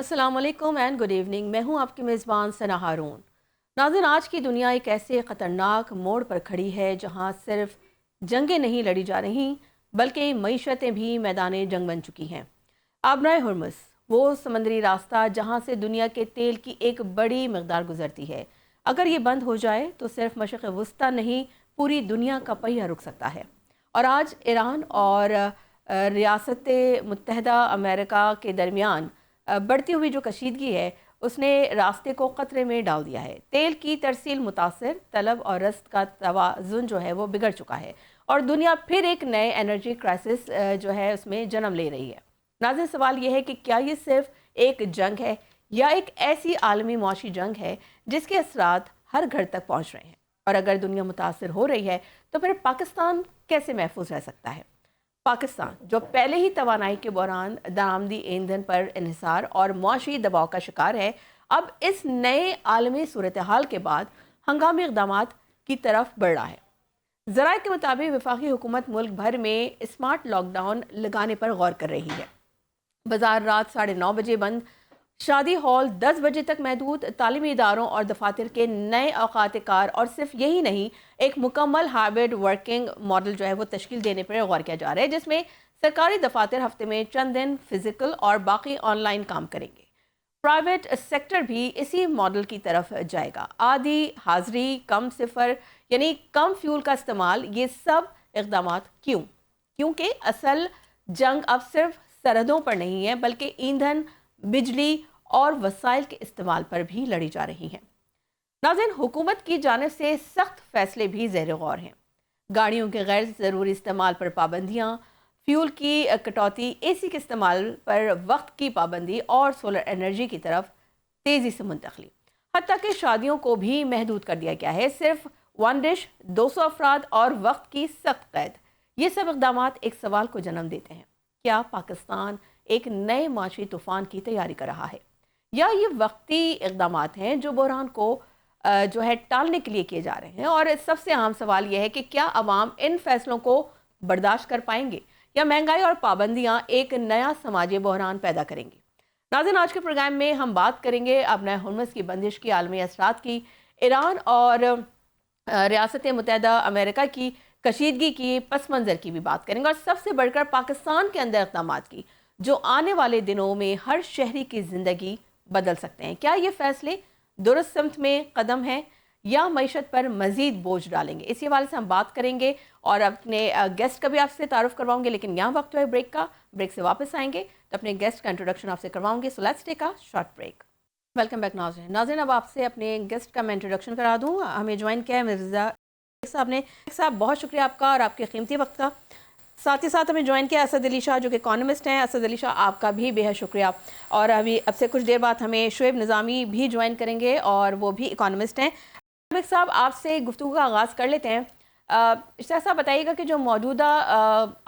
अस्सलाम वालेकुम and good evening. मैं हूं आपकी मेज़बान सना हारून। नाज़रीन, आज की दुनिया एक ऐसे ख़तरनाक मोड़ पर खड़ी है जहां सिर्फ जंगें नहीं लड़ी जा रही बल्कि मईशतें भी मैदान जंग बन चुकी हैं। आबराए हुर्मुज़, वो समंदरी रास्ता जहां से दुनिया के तेल की एक बड़ी मकदार गुजरती है, अगर ये बंद हो जाए तो सिर्फ मशरिक़ वस्ता नहीं, पूरी दुनिया का पहिया रुक सकता है। और आज ईरान और रियासत मुत्तहदा अमेरिका के दरमियान बढ़ती हुई जो कशीदगी है उसने रास्ते को खतरे में डाल दिया है। तेल की तरसील मुतासर, तलब और रस्त का तवाज़ुन जो है वो बिगड़ चुका है और दुनिया फिर एक नए एनर्जी क्राइसिस जो है उसमें जन्म ले रही है। नाज़िर, सवाल ये है कि क्या ये सिर्फ एक जंग है या एक ऐसी आलमी मुआशी जंग है जिसके असरात हर घर तक पहुँच रहे हैं? और अगर दुनिया मुतासर हो रही है तो फिर पाकिस्तान कैसे महफूज रह सकता है? पाकिस्तान, जो पहले ही तवानाई के दौरान दरामदी ईंधन पर इन्हिसार और मुआशी दबाव का शिकार है, अब इस नए आलमी सूरत हाल के बाद हंगामी इक़दाम की तरफ बढ़ रहा है। ज़राए के मुताबिक वफाकी हुकूमत मुल्क भर में स्मार्ट लॉकडाउन लगाने पर गौर कर रही है। बाजार रात 9:30 बजे बंद, शादी हॉल 10 बजे तक महदूद, तालीमी इदारों और दफातर के नए औकात कार और सिर्फ यही नहीं, एक मुकम्मल हाइब्रिड वर्किंग मॉडल जो है वो तश्कील देने पर गौर किया जा रहा है, जिसमें सरकारी दफातर हफ्ते में चंद दिन फिजिकल और बाकी ऑनलाइन काम करेंगे। प्राइवेट सेक्टर भी इसी मॉडल की तरफ जाएगा। आधी हाजिरी, कम सिफर यानी कम फ्यूल का इस्तेमाल, ये सब इकदाम क्यों? क्योंकि असल जंग अब सिर्फ सरहदों पर नहीं है बल्कि ईंधन, बिजली और वसाइल के इस्तेमाल पर भी लड़ी जा रही हैं। नाज़रीन, हुकूमत की जानिब से सख्त फैसले भी ज़ेर गौर हैं। गाड़ियों के गैर ज़रूरी इस्तेमाल पर पाबंदियाँ, फ्यूल की कटौती, AC के इस्तेमाल पर वक्त की पाबंदी और सोलर एनर्जी की तरफ तेज़ी से मुंतकली। हत्ता कि शादियों को भी महदूद कर दिया गया है, सिर्फ वन डिश, 200 अफराद और वक्त की सख्त कैद। ये सब इक़दाम एक सवाल को जन्म देते हैं, क्या पाकिस्तान एक नए माशी तूफ़ान की तैयारी कर रहा है या ये वक्ती इक़दाम हैं जो बहरान को जो है टालने के लिए किए जा रहे हैं? और सबसे अहम सवाल यह है कि क्या अवाम इन फैसलों को बर्दाश्त कर पाएंगे या महंगाई और पाबंदियां एक नया समाजी बहरान पैदा करेंगी? नाज़रीन, आज के प्रोग्राम में हम बात करेंगे आबराए हुर्मुज़ की बंदिश की आलमी असरात की, ईरान और रियासत मुत्तहदा अमेरिका की कशीदगी की पस मंज़र की भी बात करेंगे और सबसे बढ़कर पाकिस्तान के अंदर इक़दाम की जो आने वाले दिनों में हर शहरी की ज़िंदगी बदल सकते हैं। क्या ये फैसले दुरुस्त समत में कदम है या मईशत पर मज़ीद बोझ डालेंगे? इसी हवाले से हम बात करेंगे और अपने गेस्ट का भी आपसे तारुफ करवाऊंगे, लेकिन यहाँ वक्त है ब्रेक का। ब्रेक से वापस आएंगे तो अपने गेस्ट का इंट्रोडक्शन आपसे करवाऊंगे। So let's take a short break. Welcome back नाज़रीन। नाज़रीन, अब आपसे अपने गेस्ट का मैं इंट्रोडक्शन करा दूँ। हमें ज्वाइन किया है मिर्ज़ा साहब ने। साहब, बहुत शुक्रिया आपका और आपके कीमती वक्त का। साथ ही साथ हमें ज्वाइन किया असद अली शाह जो कि इकोनॉमिस्ट हैं। असद अली शाह, आपका भी बेहद शुक्रिया। और अभी अब से कुछ देर बाद हमें शुएब निज़ामी भी ज्वाइन करेंगे और वो भी इकोनॉमिस्ट हैं। साहब, आपसे गुफ्तगू का आगाज़ कर लेते हैं। इश्तियाक साहब, बताइएगा कि जो मौजूदा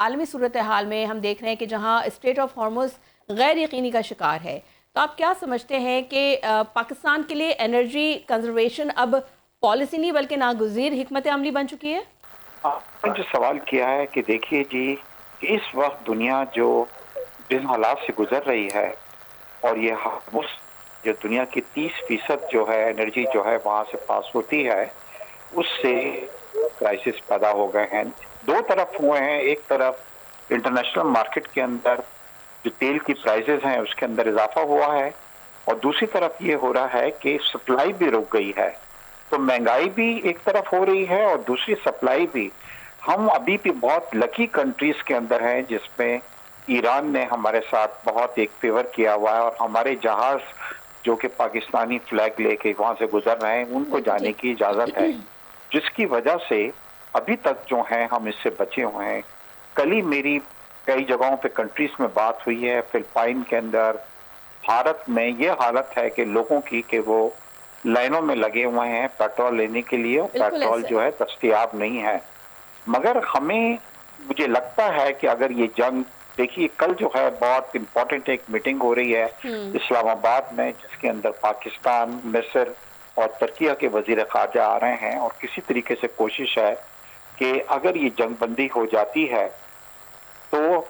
आलमी सूरत हाल में हम देख रहे हैं कि जहाँ स्ट्रेट ऑफ हॉर्मुज़ गैर यकीनी का शिकार है, तो आप क्या समझते हैं कि पाकिस्तान के लिए एनर्जी कंजर्वेशन अब पॉलिसी नहीं बल्कि नागुज़ीर हिकमत अमली बन चुकी है? आपने जो सवाल किया है कि देखिए जी, इस वक्त दुनिया जो जिन हालात से गुजर रही है और ये हार्मोस जो दुनिया की 30% जो है एनर्जी जो है वहाँ से पास होती है, उससे क्राइसिस पैदा हो गए हैं। दो तरफ हुए हैं, एक तरफ इंटरनेशनल मार्केट के अंदर जो तेल की प्राइसेस हैं उसके अंदर इजाफा हुआ है और दूसरी तरफ ये हो रहा है कि सप्लाई भी रुक गई है। तो महंगाई भी एक तरफ हो रही है और दूसरी सप्लाई भी। हम अभी भी बहुत लकी कंट्रीज के अंदर हैं जिसमें ईरान ने हमारे साथ बहुत एक फेवर किया हुआ है और हमारे जहाज जो कि पाकिस्तानी फ्लैग लेके वहां से गुजर रहे हैं उनको जाने की इजाजत है, जिसकी वजह से अभी तक जो है हम इससे बचे हुए हैं। कल ही मेरी कई जगहों पे कंट्रीज में बात हुई है, फिलिपाइन के अंदर, भारत में ये हालत है कि लोगों की कि वो लाइनों में लगे हुए हैं पेट्रोल लेने के लिए और पेट्रोल जो है दस्तयाब नहीं है। मगर हमें मुझे लगता है कि अगर ये जंग, देखिए कल जो है बहुत इम्पोर्टेंट एक मीटिंग हो रही है इस्लामाबाद में जिसके अंदर पाकिस्तान, मिस्र और तुर्की के वजीर खारजा आ रहे हैं और किसी तरीके से कोशिश है कि अगर ये जंग बंदी हो जाती है तो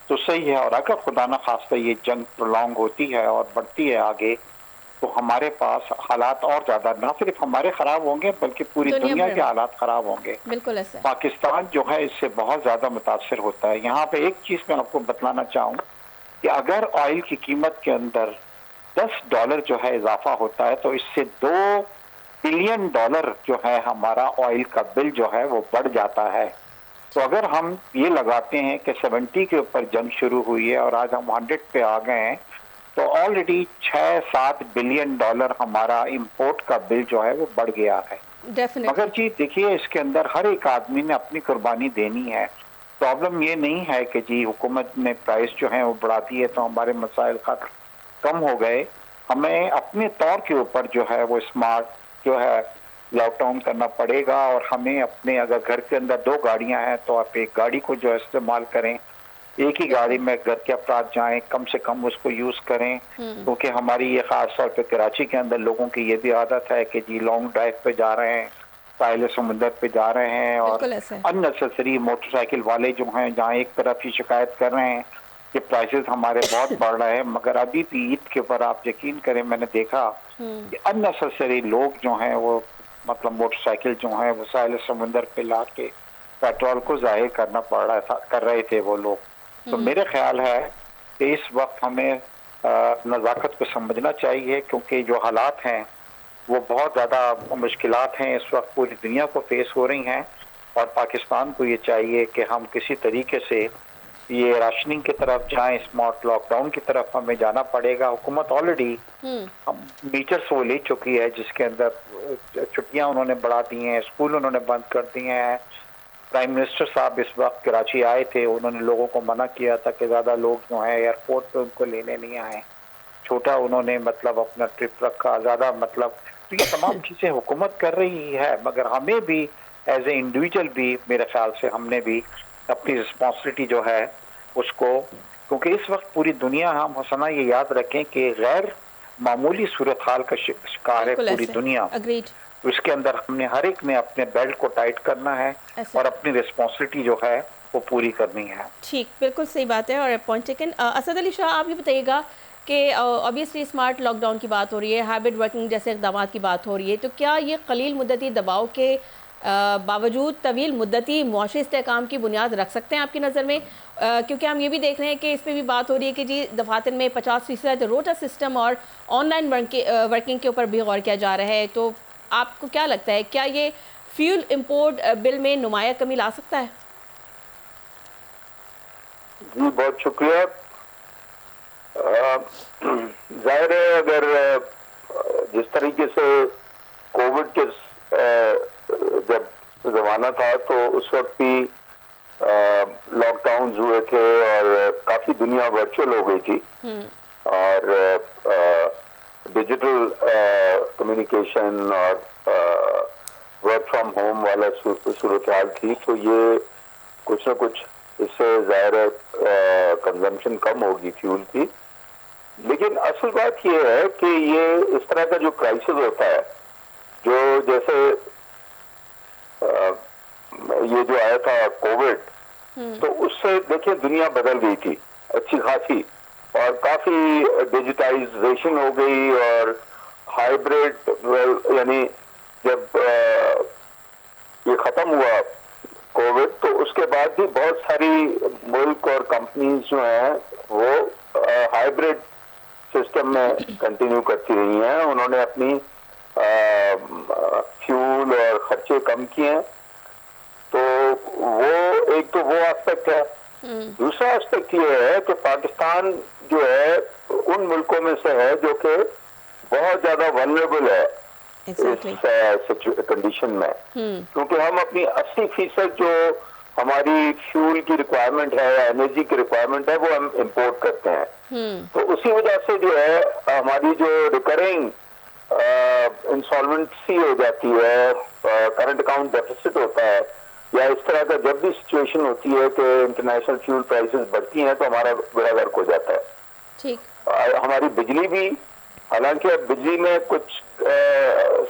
तो सही है। और अगर खुदा न खास्ता ये जंग प्रोलॉन्ग होती है और बढ़ती है आगे, तो हमारे पास हालात और ज़्यादा ना सिर्फ हमारे ख़राब होंगे बल्कि पूरी दुनिया दुनिया भर के में हालात ख़राब होंगे। बिल्कुल ऐसा है। पाकिस्तान जो है इससे बहुत ज़्यादा मुतासर होता है। यहाँ पे एक चीज़ मैं आपको बतलाना चाहूँ कि अगर ऑयल की कीमत के अंदर $10 जो है इजाफा होता है तो इससे $2 बिलियन जो है हमारा ऑयल का बिल जो है वो बढ़ जाता है। तो अगर हम ये लगाते हैं कि 70 के ऊपर जंग शुरू हुई है और आज हम 100 पे आ गए हैं, तो ऑलरेडी $6-7 बिलियन हमारा इंपोर्ट का बिल जो है वो बढ़ गया है। डेफिनेटली। मगर जी देखिए, इसके अंदर हर एक आदमी ने अपनी कुर्बानी देनी है। प्रॉब्लम ये नहीं है कि जी हुकूमत ने प्राइस जो है वो बढ़ा दी है तो हमारे मसाइल कम हो गए। हमें अपने तौर के ऊपर जो है वो स्मार्ट जो है लॉकडाउन करना पड़ेगा। और हमें अपने, अगर घर के अंदर 2 गाड़ियां हैं तो आप एक गाड़ी को जो इस्तेमाल करें, एक ही गाड़ी में घर के अफराद जाएं, कम से कम उसको यूज करें। क्योंकि हमारी ये खास तौर पे कराची के अंदर लोगों की ये भी आदत है कि जी लॉन्ग ड्राइव पे जा रहे हैं, साहिल समुंदर पे जा रहे हैं और बिल्कुल ऐसा है। अननेसेसरी मोटरसाइकिल वाले जो हैं जहाँ एक तरफ ही शिकायत कर रहे हैं कि प्राइसेस हमारे बहुत बढ़ रहे हैं, मगर अभी भी ईद के ऊपर आप यकीन करें मैंने देखा कि अननेसेसरी लोग जो हैं वो मतलब मोटरसाइकिल जो है वो साहिल समुंदर पे ला के पेट्रोल को जाहिर करना पड़ रहा था, कर रहे थे वो लोग। तो मेरे ख्याल है कि इस वक्त हमें नज़ाकत को समझना चाहिए, क्योंकि जो हालात हैं वो बहुत ज़्यादा मुश्किलात हैं इस वक्त पूरी दुनिया को फेस हो रही हैं। और पाकिस्तान को ये चाहिए कि हम किसी तरीके से ये राशनिंग की तरफ जाएं, स्मार्ट लॉकडाउन की तरफ हमें जाना पड़ेगा। हुकूमत ऑलरेडी मीटर्स वो ले चुकी है जिसके अंदर छुट्टियां उन्होंने बढ़ा दी हैं, स्कूल उन्होंने बंद कर दिए हैं। प्राइम मिनिस्टर साहब इस वक्त कराची आए थे, उन्होंने लोगों को मना किया था कि ज़्यादा लोग जो हैं एयरपोर्ट पे उनको लेने नहीं आए। छोटा उन्होंने मतलब अपना ट्रिप रखा, ज़्यादा मतलब तो ये तमाम चीज़ें हुकूमत कर रही है, मगर हमें भी एज ए इंडिविजुअल भी मेरे ख्याल से हमने भी अपनी रिस्पॉन्सिबिलिटी जो है उसको, क्योंकि इस वक्त पूरी दुनिया, हम हसना ये याद रखें कि गैर मामूली सूरत हाल का शिकार है पूरी दुनिया। तो इसके अंदर हमने हर एक ने अपने बेल्ट को टाइट करना है और अपनी रिस्पॉन्सिबिलिटी जो है वो पूरी करनी है। ठीक, बिल्कुल सही बात है और पॉइंट टेकन। असद अली शाह, आप ये बताइएगा कि ऑब्वियसली स्मार्ट लॉकडाउन की बात हो रही है, हाइब्रिड वर्किंग जैसे इक़दाम की बात हो रही है, तो क्या ये कलील मुद्दती दबाव के बावजूद तवील मुद्दती मुआशी इस्तेहकाम की बुनियाद रख सकते हैं आपकी नज़र में? क्योंकि हम ये भी देख रहे हैं कि इस पर भी बात हो रही है कि जी दफातर में 50% रोटा सिस्टम और ऑनलाइन वर्किंग के ऊपर भी गौर किया जा रहा है। तो आपको क्या लगता है, क्या ये फ्यूल इंपोर्ट बिल में नुमाया कमी ला सकता है? जी बहुत शुक्रिया। जाहिर है, अगर जिस तरीके से कोविड के जब ज़माना था तो उस वक्त भी लॉकडाउन हुए थे और काफ़ी दुनिया वर्चुअल हो गई थी और डिजिटल कम्युनिकेशन और वर्क फ्रॉम होम वाला सूरत हाल थी। तो ये कुछ ना कुछ इससे ज़ाहिर है कंजम्पशन कम होगी फ्यूल की। लेकिन असल बात ये है कि ये इस तरह का जो क्राइसिस होता है, जो जैसे ये जो आया था कोविड, तो उससे देखिए दुनिया बदल गई थी अच्छी खासी और काफी डिजिटाइजेशन हो गई और हाइब्रिड, यानी जब ये खत्म हुआ कोविड तो उसके बाद भी बहुत सारी मुल्क और कंपनीज जो हैं वो हाइब्रिड सिस्टम में कंटिन्यू करती रही हैं। उन्होंने अपनी फ्यूल और खर्चे कम किए हैं। तो वो एक तो वो एस्पेक्ट है। दूसरा एस्पेक्ट ये है कि पाकिस्तान जो है उन मुल्कों में से है जो कि बहुत ज्यादा वल्नरेबल है इस कंडीशन में, क्योंकि हम अपनी 80% जो हमारी फ्यूल की रिक्वायरमेंट है या एनर्जी की रिक्वायरमेंट है वो हम इंपोर्ट करते हैं। तो उसी वजह से जो है हमारी जो रिकरिंग इंसॉल्वेंसी हो जाती है, करंट अकाउंट डेफिसिट होता है, या इस तरह का जब भी सिचुएशन होती है कि इंटरनेशनल फ्यूल प्राइसेस बढ़ती हैं तो हमारा बेड़ा गर्क हो जाता है। ठीक। हमारी बिजली भी, हालांकि अब बिजली में कुछ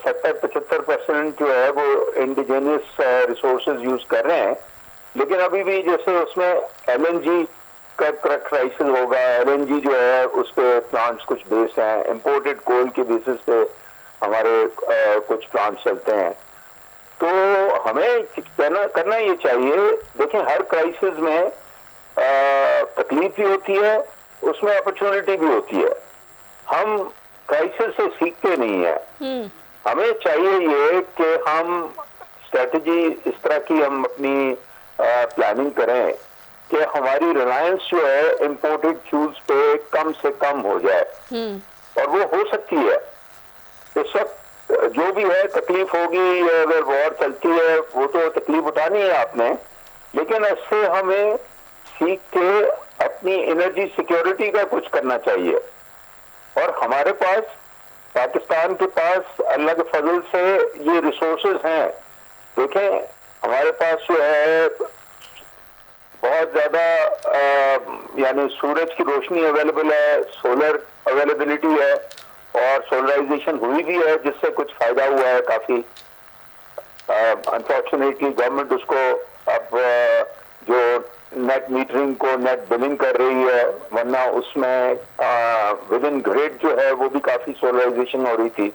70-75% जो है वो इंडिजिनियस रिसोर्सेज यूज कर रहे हैं, लेकिन अभी भी जैसे उसमें LNG का क्राइसिस होगा, LNG जो है उस पे प्लांट्स कुछ बेस हैं, इंपोर्टेड कोल के बेसिस पे हमारे कुछ प्लांट्स चलते हैं। तो हमें करना ये चाहिए, देखें हर क्राइसिस में तकलीफ भी होती है, उसमें अपॉर्चुनिटी भी होती है। हम क्राइसिस से सीखते नहीं है। हमें चाहिए ये कि हम स्ट्रेटजी इस तरह की हम अपनी प्लानिंग करें कि हमारी रिलायंस जो है इंपोर्टेड फ्यूल्स पे कम से कम हो जाए, और वो हो सकती है। इस वक्त जो भी है तकलीफ होगी, अगर वॉर चलती है वो तो तकलीफ उठानी है आपने, लेकिन इससे हमें सीख के अपनी एनर्जी सिक्योरिटी का कुछ करना चाहिए। और हमारे पास, पाकिस्तान के पास अल्लाह के फजल से ये रिसोर्सेज हैं। देखें हमारे पास जो है बहुत ज्यादा यानी सूरज की रोशनी अवेलेबल है, सोलर अवेलेबिलिटी है, और सोलराइजेशन हुई भी है जिससे कुछ फायदा हुआ है काफी। अनफॉर्चुनेटली गवर्नमेंट उसको अब जो नेट मीटरिंग को नेट बिलिंग कर रही है, वरना उसमें विद इन ग्रिड जो है वो भी काफी सोलराइजेशन हो रही थी।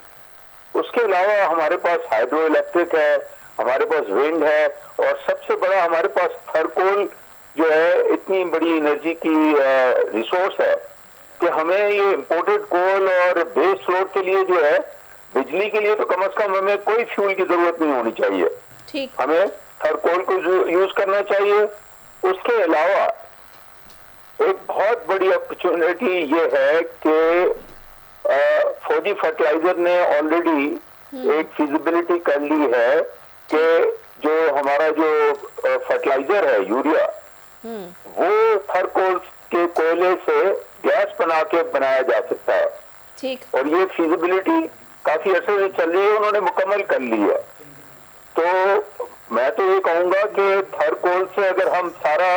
उसके अलावा हमारे पास हाइड्रो इलेक्ट्रिक है, हमारे पास विंड है, और सबसे बड़ा हमारे पास थर्कोल जो है इतनी बड़ी एनर्जी की रिसोर्स है कि हमें ये इंपोर्टेड कोल और बेस लोड के लिए जो है बिजली के लिए तो कम से कम हमें कोई फ्यूल की जरूरत नहीं होनी चाहिए। ठीक, हमें थर्कोल को यूज करना चाहिए। उसके अलावा एक बहुत बड़ी अपॉर्चुनिटी ये है कि फौजी फर्टिलाइजर ने ऑलरेडी एक फिजिबिलिटी कर ली है कि जो हमारा जो फर्टिलाइजर है यूरिया, वो थर्कोल के कोयले से गैस बना के बनाया जा सकता है। ठीक, और ये फिजिबिलिटी काफी अर्से से चल रही है, उन्होंने मुकम्मल कर ली है। तो मैं तो ये कहूंगा कि थर्कोल से अगर हम सारा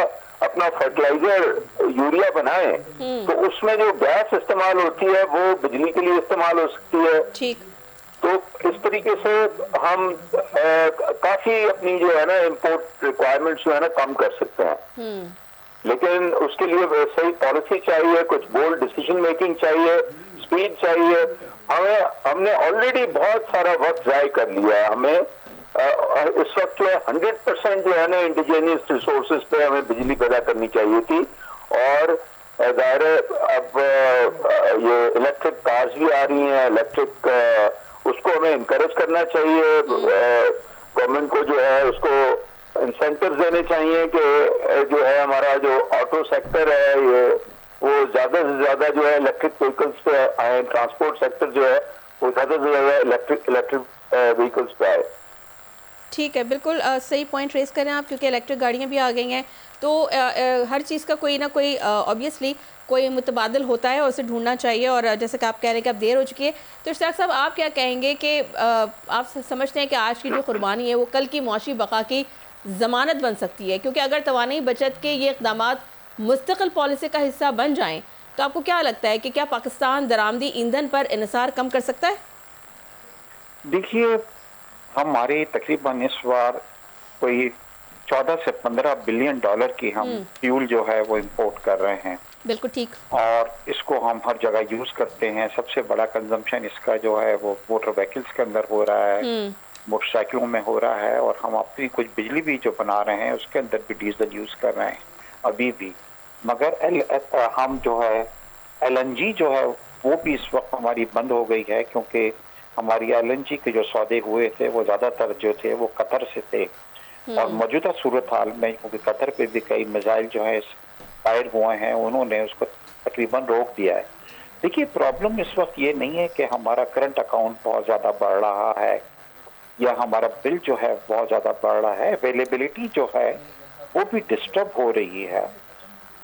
अपना फर्टिलाइजर यूरिया बनाएं तो उसमें जो गैस इस्तेमाल होती है वो बिजली के लिए इस्तेमाल हो सकती है। ठीक, तो इस तरीके से हम काफी अपनी जो है ना इंपोर्ट रिक्वायरमेंट्स जो है ना कम कर सकते हैं। लेकिन उसके लिए सही पॉलिसी चाहिए, कुछ बोल्ड डिसीजन मेकिंग चाहिए, स्पीड चाहिए। हमने ऑलरेडी बहुत सारा वक्त ज़ाय कर लिया है। हमें इस वक्त जो है 100% जो है ना इंडिजिनियस रिसोर्सेज पे हमें बिजली पैदा करनी चाहिए थी। और ज़ाहिर है अब ये इलेक्ट्रिक कार्स भी आ रही हैं, इलेक्ट्रिक उसको हमें इनकरेज करना चाहिए। गवर्नमेंट को जो है उसको इंसेंटिव देने चाहिए कि जो है हमारा जो ऑटो सेक्टर है ये वो ज्यादा से ज्यादा जो है इलेक्ट्रिक व्हीकल्स पे आए, ट्रांसपोर्ट सेक्टर जो है वो ज्यादा से ज्यादा इलेक्ट्रिक व्हीकल्स पे आए। ठीक है, बिल्कुल सही पॉइंट रेस करें आप, क्योंकि इलेक्ट्रिक गाड़ियाँ भी आ गई हैं, तो हर चीज़ का कोई ना कोई ऑब्वियसली कोई मुतबादल होता है और उसे ढूंढना चाहिए। और जैसे कि आप कह रहे हैं कि अब देर हो चुकी है, तो इश्तियाक साहब आप क्या कहेंगे कि आप समझते हैं कि आज की जो कुर्बानी है वो कल की मुआशी बका की ज़मानत बन सकती है? क्योंकि अगर तवानाई बचत के ये इक़दामात मुस्तकिल पॉलिसी का हिस्सा बन जाएँ तो आपको क्या लगता है कि क्या पाकिस्तान दरामदी ईंधन पर इन्हिसार कम कर सकता है? देखिए, हमारे तकरीबन इस बार कोई 14 से 15 बिलियन डॉलर की हम फ्यूल जो है वो इंपोर्ट कर रहे हैं। बिल्कुल ठीक। और इसको हम हर जगह यूज करते हैं। सबसे बड़ा कंजम्पशन इसका जो है वो मोटर व्हीकल्स के अंदर हो रहा है, मोटरसाइकिलों में हो रहा है, और हम अपनी कुछ बिजली भी जो बना रहे हैं उसके अंदर भी डीजल यूज कर रहे हैं अभी भी। मगर हम जो है LNG जो है वो भी इस वक्त हमारी बंद हो गई है, क्योंकि हमारी LNG के जो सौदे हुए थे वो ज़्यादातर जो थे वो कतर से थे। और मौजूदा सूरत हाल में क्योंकि कतर पे भी कई मिसाइल जो है फायर हुए हैं, उन्होंने उसको तकरीबन रोक दिया है। देखिए, प्रॉब्लम इस वक्त ये नहीं है कि हमारा करंट अकाउंट बहुत ज़्यादा बढ़ रहा है या हमारा बिल जो है बहुत ज़्यादा बढ़ रहा है, अवेलेबिलिटी जो है वो भी डिस्टर्ब हो रही है।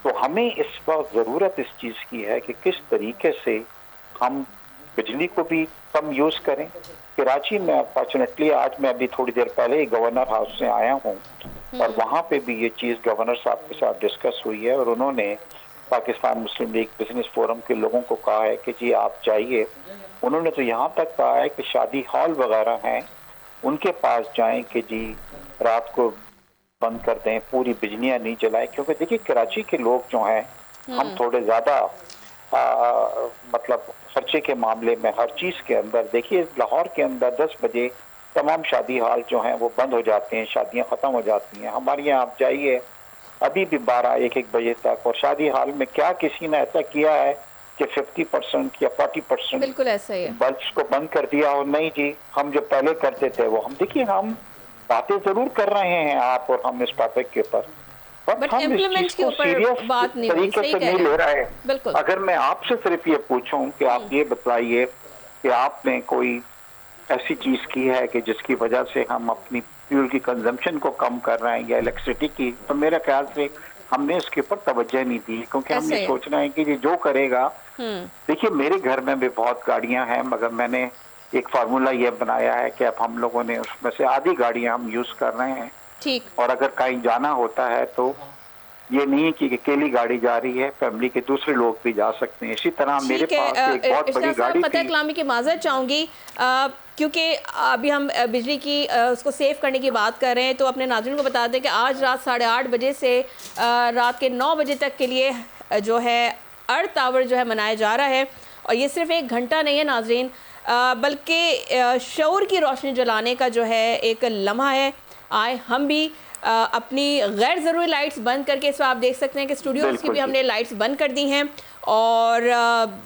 तो हमें इस वक्त ज़रूरत इस चीज़ की है कि किस तरीके से हम बिजली को भी कम यूज़ करें। कराची में अनफॉर्चुनेटली आज मैं अभी थोड़ी देर पहले ही गवर्नर हाउस से आया हूँ और वहाँ पे भी ये चीज़ गवर्नर साहब के साथ डिस्कस हुई है, और उन्होंने पाकिस्तान मुस्लिम लीग बिजनेस फोरम के लोगों को कहा है कि जी आप जाइए। उन्होंने तो यहाँ तक कहा है कि शादी हॉल वगैरह हैं उनके पास जाएं कि जी रात को बंद कर दें, पूरी बिजलियां नहीं जलाएं, क्योंकि देखिए कराची के लोग जो हैं हम थोड़े ज़्यादा मतलब खर्चे के मामले में हर चीज़ के अंदर, देखिए लाहौर के अंदर 10 बजे तमाम शादी हाल जो हैं वो बंद हो जाते हैं, शादियां ख़त्म हो जाती हैं। हमारे यहाँ आप जाइए अभी भी 12-1 बजे तक, और शादी हाल में क्या किसी ने ऐसा किया है कि 50% या 40% बिल्कुल ऐसा ही है। बल्ब्स को बंद कर दिया हो? नहीं जी, हम जो पहले करते थे वो हम, देखिए हम बातें जरूर कर रहे हैं आप और हम इस टॉपिक के ऊपर, बट हम इस इम्प्लीमेंट चीज के को ऊपर सीरियस बात नहीं हुई, तरीके सही से कह नहीं रहे ले हैं। रहे। बिल्कुल। अगर मैं आपसे सिर्फ ये पूछूं कि आप ये बताइए कि आपने कोई ऐसी चीज की है कि जिसकी वजह से हम अपनी फ्यूल की कंजम्पशन को कम कर रहे हैं या इलेक्ट्रिसिटी की, तो मेरे ख्याल से हमने इसके ऊपर तवज्जो नहीं दी, क्योंकि हम ऐसे ये ही है। सोच रहे हैं कि ये जो करेगा, देखिए मेरे घर में भी बहुत गाड़ियां हैं, मगर मैंने एक फार्मूला ये बनाया है कि अब हम लोगों ने उसमें से आधी गाड़ियां हम यूज कर रहे हैं, ठीक। और अगर कहीं जाना होता है तो ये नहीं है कि अकेली गाड़ी जा रही है, फैमिली के दूसरे लोग भी जा सकते हैं। इसी तरह मेरे ठीक है। पास एक बहुत बड़ी इरशाद साहब, गाड़ी फतेह थी। कलामी की माजरत चाहूँगी, क्योंकि अभी हम बिजली की उसको सेव करने की बात कर रहे हैं, तो अपने नाज़रीन को बता दें कि आज रात 8:30 बजे से रात के 9 बजे तक के लिए जो है अर्थ आवर जो है मनाया जा रहा है। और ये सिर्फ एक घंटा नहीं है नाज़रीन, बल्कि शऊर की रोशनी जलाने का जो है एक लम्हा है। आए हम भी अपनी गैर ज़रूरी लाइट्स बंद करके, इस आप देख सकते हैं कि स्टूडियोज़ की भी हमने लाइट्स बंद कर दी हैं, और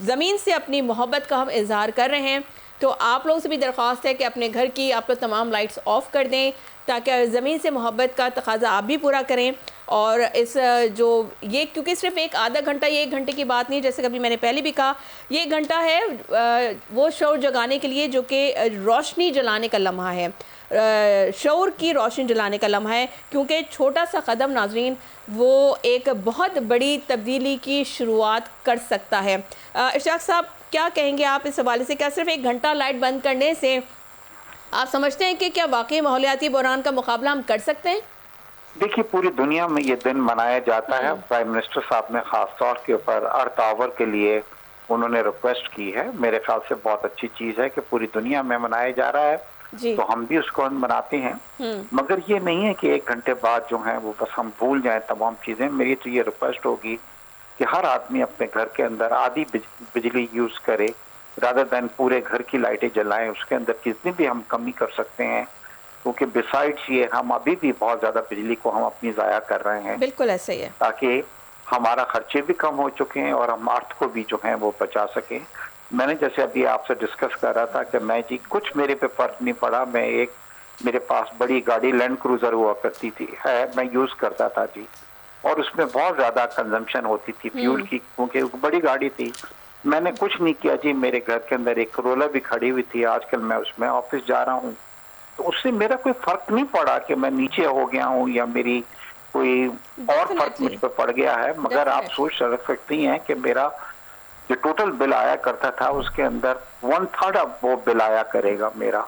ज़मीन से अपनी मोहब्बत का हम इजहार कर रहे हैं। तो आप लोगों से भी दरख्वास्त है कि अपने घर की आप लोग तमाम लाइट्स ऑफ़ कर दें, ताकि ज़मीन से मोहब्बत का तकाजा आप भी पूरा करें। और इस जो ये, क्योंकि सिर्फ एक आधा घंटा, ये 1 घंटे की बात नहीं, जैसे कभी मैंने पहले भी कहा, ये 1 घंटा है वो शऊर जगाने के लिए, जो कि रोशनी जलाने का लम्हा है, शऊर की रोशनी जलाने का लम्हा है, क्योंकि छोटा सा कदम नाजरीन वो एक बहुत बड़ी तब्दीली की शुरुआत कर सकता है। इरशाद साहब, क्या कहेंगे आप इस हवाले से? क्या सिर्फ 1 घंटा लाइट बंद करने से आप समझते हैं कि क्या वाकई माहौलियाती बहरान का मुकाबला हम कर सकते हैं? देखिए पूरी दुनिया में ये दिन मनाया जाता है। प्राइम मिनिस्टर साहब ने खास तौर के ऊपर अर्थ आवर के लिए उन्होंने रिक्वेस्ट की है। मेरे ख्याल से बहुत अच्छी चीज है कि पूरी दुनिया में मनाया जा रहा है, तो हम भी उसको मनाते हैं। मगर ये नहीं है कि 1 घंटे बाद जो है वो बस हम भूल जाएं तमाम चीजें। मेरी तो ये रिक्वेस्ट होगी कि हर आदमी अपने घर के अंदर आधी बिजली यूज करे, रादर देन पूरे घर की लाइटें जलाएं। उसके अंदर कितनी भी हम कमी कर सकते हैं, क्योंकि बिसाइड्स ये हम अभी भी बहुत ज्यादा बिजली को हम अपनी जाया कर रहे हैं। बिल्कुल ऐसा ही है। ताकि हमारा खर्चे भी कम हो चुके हैं और हम अर्थ को भी जो है वो बचा सकें। मैंने जैसे अभी आपसे डिस्कस कर रहा था कि मैं जी कुछ मेरे पे फर्क नहीं पड़ा। मैं एक, मेरे पास बड़ी गाड़ी लैंड क्रूजर हुआ करती थी, है, मैं यूज करता था जी, और उसमें बहुत ज्यादा कंजम्पशन होती थी फ्यूल की, क्योंकि बड़ी गाड़ी थी। मैंने कुछ नहीं किया जी, मेरे घर के अंदर एक करोला भी खड़ी हुई थी, आजकल मैं उसमें ऑफिस जा रहा हूँ, तो उससे मेरा कोई फर्क नहीं पड़ा कि मैं नीचे हो गया हूँ या मेरी कोई और फर्क मुझ पर पड़ गया है। मगर आप सोच सकती हैं कि मेरा जो टोटल बिल आया करता था उसके अंदर 1/3 अब वो बिल आया करेगा मेरा।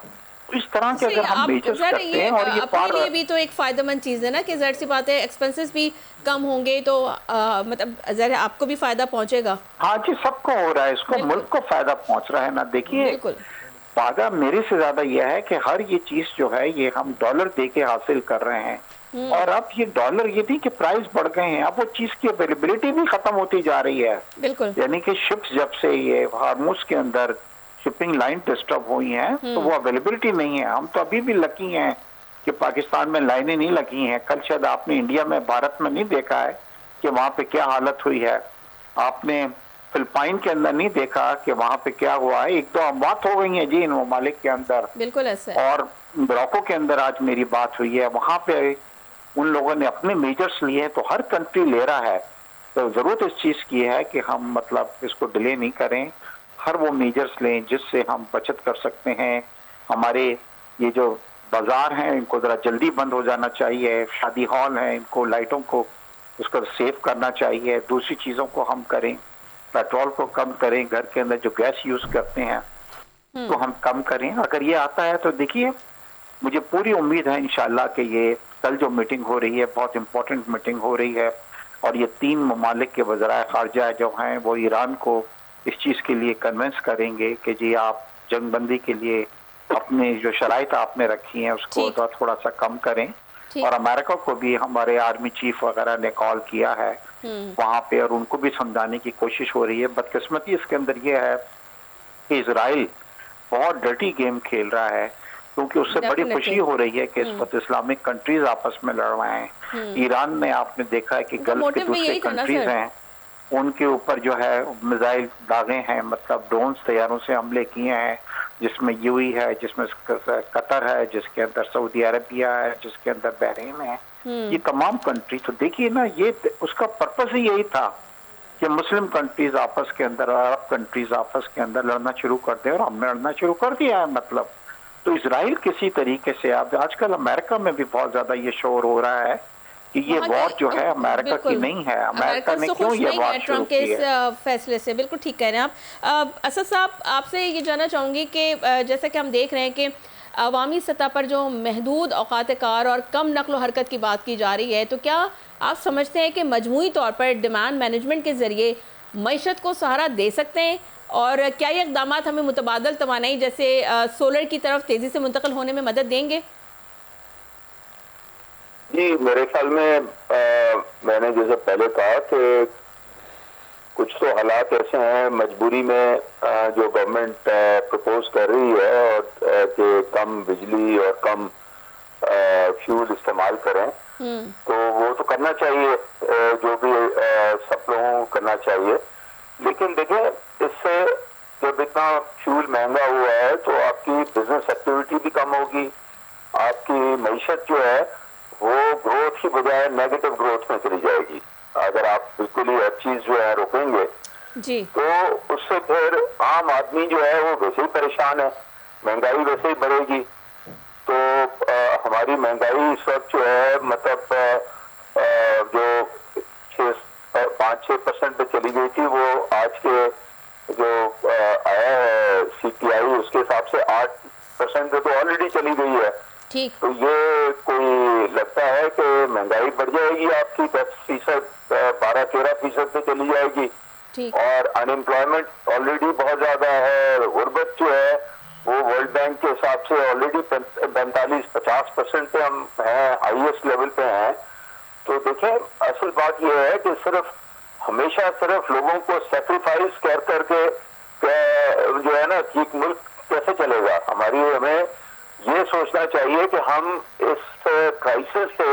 तो इस तरह के अगर हम मेजर्स करते हैं, और ये अपने लिए भी तो एक फायदेमंद चीज़ है ना, कि ज़ाहिर सी बात है एक्सपेंसेस भी कम होंगे, तो मतलब ज़ाहिर आपको भी फायदा पहुंचेगा। हाँ जी, सबको हो रहा है, इसको मुल्क को फायदा पहुंच रहा है ना। देखिए फायदा मेरे से ज्यादा यह है कि हर ये चीज जो है ये हम डॉलर दे के हासिल कर रहे हैं, और अब ये डॉलर, ये नहीं कि प्राइस बढ़ गए हैं, अब वो चीज की अवेलेबिलिटी भी खत्म होती जा रही है। बिल्कुल। यानी कि शिप्स जब से ये हार्मूज के अंदर शिपिंग लाइन डिस्टर्ब हुई हैं, तो वो अवेलेबिलिटी नहीं है। हम तो अभी भी लकी हैं कि पाकिस्तान में लाइनें नहीं लगी हैं। कल शायद आपने इंडिया में, भारत में नहीं देखा है कि वहां पे क्या हालत हुई है। आपने फिलिपाइन के अंदर नहीं देखा कि वहां पे क्या हुआ है। 1-2 अमवात हो गई हैं जी इन ममालिक के अंदर। बिल्कुल ऐसा है। और मोरक्को के अंदर आज मेरी बात हुई है, वहां पे उन लोगों ने अपने मेजर्स लिए हैं, तो हर कंट्री ले रहा है। तो जरूरत इस चीज की है कि हम मतलब इसको डिले नहीं करें, हर वो मेजर्स लें जिससे हम बचत कर सकते हैं। हमारे ये जो बाजार हैं इनको जरा जल्दी बंद हो जाना चाहिए, शादी हॉल हैं इनको लाइटों को उसको सेव करना चाहिए। दूसरी चीजों को हम करें, पेट्रोल को कम करें, घर के अंदर जो गैस यूज करते हैं तो हम कम करें। अगर ये आता है तो देखिए मुझे पूरी उम्मीद है इंशाल्लाह कि ये कल जो मीटिंग हो रही है बहुत इंपॉर्टेंट मीटिंग हो रही है, और ये 3 ममालिक के वज़राए ख़ारजा जो हैं वो ईरान को इस चीज़ के लिए कन्विंस करेंगे कि जी आप जंगबंदी के लिए अपने जो शराइत आपने रखी हैं उसको थोड़ा सा कम करें। और अमेरिका को भी हमारे आर्मी चीफ वगैरह ने कॉल किया है वहां पे, और उनको भी समझाने की कोशिश हो रही है। बदकिस्मती इसके अंदर ये है कि इजराइल बहुत डर्टी गेम खेल रहा है, क्योंकि उससे बड़ी खुशी हो रही है कि इस वक्त इस्लामिक कंट्रीज आपस में लड़ रहे हैं। ईरान में आपने देखा है कि गल्फ के दूसरे कंट्रीज हैं, उनके ऊपर जो है मिसाइल दागे हैं, मतलब ड्रोन्स तैयारों से हमले किए हैं, जिसमें यूएई है, जिसमें कतर है, जिसके अंदर सऊदी अरबिया है, जिसके अंदर बहरीन है, ये तमाम कंट्री। तो देखिए ना, ये उसका पर्पस ही यही था कि मुस्लिम कंट्रीज आपस के अंदर, अरब कंट्रीज आपस के अंदर लड़ना शुरू कर दें, और हमने लड़ना शुरू कर दिया है। मतलब तो इजराइल किसी तरीके से, अब आजकल अमेरिका में भी बहुत ज्यादा ये शोर हो रहा है कि ये वॉर जो है अमेरिका की नहीं है, अमेरिका ने क्यों ये वॉर शुरू की है। ट्रम्प के इस फैसले से बिल्कुल ठीक कह रहे हैं आप। असद साहब, आपसे ये जानना चाहूँगी कि जैसा कि हम देख रहे हैं कि अवामी सतह पर जो महदूद औकात कार और कम नकलो हरकत की बात की जा रही है, तो क्या आप समझते हैं कि मजमूई तौर पर डिमांड मैनेजमेंट के ज़रिए मईशत को सहारा दे सकते हैं, और क्या ये इक़दाम हमें मुतबादल तवानाई जैसे सोलर की तरफ तेज़ी से मुंतकिल होने में मदद देंगे? जी, मेरे ख्याल में मैंने जैसे पहले कहा कि कुछ तो हालात ऐसे हैं मजबूरी में जो गवर्नमेंट प्रपोज कर रही है, और कि कम बिजली और कम फ्यूल इस्तेमाल करें, तो वो तो करना चाहिए, जो भी सब लोगों को करना चाहिए। लेकिन देखें, इससे जब इतना फ्यूल महंगा हुआ है तो आपकी बिजनेस एक्टिविटी भी कम होगी, आपकी मईशत जो है वो ग्रोथ की बजाय नेगेटिव ग्रोथ में चली जाएगी। अगर आप बिल्कुल ही हर चीज जो है रोकेंगे जी, तो उससे फिर आम आदमी जो है वो वैसे ही परेशान है, महंगाई वैसे ही बढ़ेगी। तो हमारी महंगाई इस वक्त जो है मतलब जो 5-6% पे चली गई थी, वो आज के जो आया है CPI उसके हिसाब से 8% पे तो ऑलरेडी चली गई है। ठीक। तो ये कोई लगता है कि महंगाई बढ़ जाएगी आपकी 10%, 12-13% पे चली जाएगी, और अनएम्प्लॉयमेंट ऑलरेडी बहुत ज्यादा है। गुर्बत जो है वो वर्ल्ड बैंक के हिसाब से ऑलरेडी 45-50% पे हम हैं, हाईएस्ट लेवल पे हैं। तो देखें, असल बात यह है कि हमेशा सिर्फ लोगों को सेक्रीफाइस कर करके जो है ना कि मुल्क कैसे चलेगा। हमें ये सोचना चाहिए कि हम इस क्राइसिस से